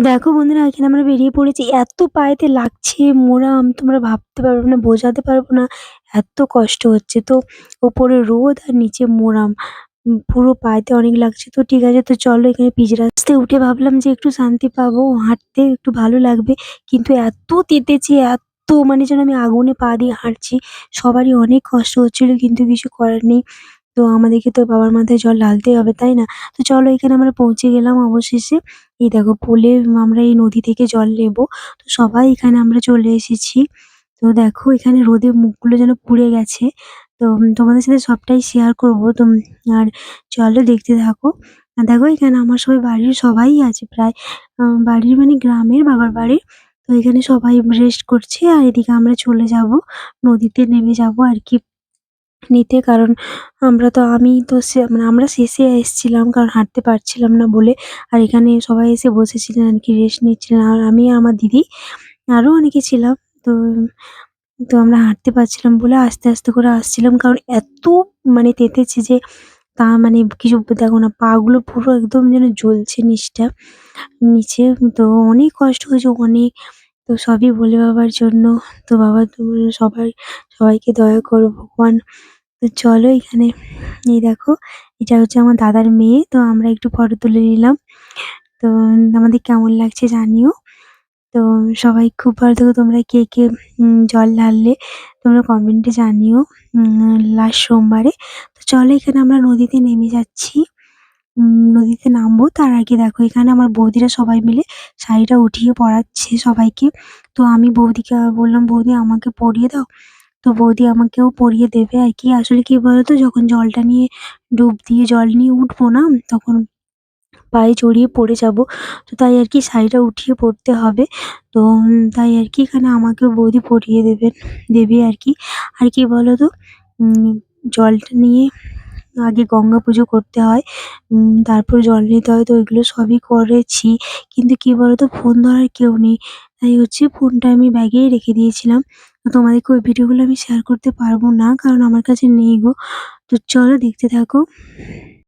দেখো বন্ধুরা, এখানে আমরা বেরিয়ে পড়েছি। এত পায়েতে লাগছে মোরাম, তোমরা ভাবতে পারবে না, বোঝাতে পারবো না। এত কষ্ট হচ্ছে। তো ওপরে রোদ আর নিচে মোরাম। পুরো পায়েতে অনেক লাগছে। তো ঠিক আছে, তো চলো এখানে পিচ রাস্তায় উঠে ভাবলাম যে একটু শান্তি পাবো, হাঁটতে একটু ভালো লাগবে। কিন্তু এত তেতেছি, মানে যেন আমি আগুনে পা দিয়ে হাঁটছি। সবারই অনেক কষ্ট হচ্ছিল, কিন্তু কিছু করার নেই। তো আমাদেরকে তো বাবার মাথায় জল ঢালতেই হবে, তাই না? তো চলো এখানে আমরা পৌঁছে গেলাম অবশেষে। এই দেখো পোলে আমরা এই নদী থেকে জল নেবো। তো সবাই এখানে আমরা চলে এসেছি। তো দেখো এখানে রোদে মুখগুলো যেন পুড়ে গেছে। তো তোমাদের সাথে সবটাই শেয়ার করবো। আর চলো দেখতে থাকো। আর দেখো এখানে আমার সবাই বাড়ির সবাই আছে প্রায়। বাড়ির মানে গ্রামের বাবার বাড়ি। তো এখানে সবাই রেস্ট করছে আর এদিকে আমরা চলে যাবো। নদীতে নেমে যাবো আরকি নিতে। কারণ আমি তো মানে আমরা শেষে এসছিলাম, কারণ হাঁটতে পারছিলাম না বলে। আর এখানে সবাই এসে বসেছিলেন আরকি, রেস্ট নিচ্ছিলেন। আর আমি আর আমার দিদি আরো অনেকে ছিলাম। তো তো আমরা হাঁটতে পারছিলাম বলে আস্তে, আস্তে করে আসছিলাম। কারণ এত মানে তেতেছি যে মানে কিছু দেখো না, পা গুলো পুরো একদম যেন জ্বলছে নিচে। তো অনেক কষ্ট হয়েছে অনেক। তো সবই ভোলে বাবার জন্য। তো বাবা তুমি সবাইকে দয়া করো ভগবান। তো চলো এখানে এই দেখো, এটা হচ্ছে আমার দাদার মেয়ে। তো আমরা একটু ফটো তুলে নিলাম। তো আমাদের কেমন লাগছে জানিও। তো সবাই খুব ভালো থেকো। তোমরা কে, কে জল ঢাললে তোমরা কমেন্টে জানিও লাস্ট সোমবারে। তো চলো এখানে আমরা নদীতে নেমে যাচ্ছি। নদীতে নামবো তার আগে দেখো এখানে আমার বৌদিরা সবাই মিলে শাড়িটা উঠিয়ে পরাচ্ছে সবাইকে। তো আমি বৌদিকে বললাম, "বৌদি আমাকে পরিয়ে দাও।" তো বৌদি আমাকেও পরিয়ে দেবে আরকি। আসলে কি বলতো, যখন জলটা নিয়ে ডুব দিয়ে জল নিয়ে উঠবো না, তখন পায়ে জড়িয়ে পড়ে যাবো। তো তাই আরকি শাড়িটা উঠিয়ে পড়তে হবে। তো তাই আরকি এখানে আমাকেও বৌদি পরিয়ে দেবে আরকি। আর কি বলতো, উম জলটা নিয়ে আগে গঙ্গা পুজো করতে হয়। তারপর জল নিতে হয়। তো এগুলো সবই করেছি। কিন্তু কি বলতো, ফোন ধরার কেউ নেই। তাই হচ্ছে ফোনটা আমি ব্যাগেই রেখে দিয়েছিলাম। তো তোমাদেরকে ওই ভিডিওগুলো আমি শেয়ার করতে পারবো না, কারণ আমার কাছে নেই গো। তো চলো দেখতে থাকো।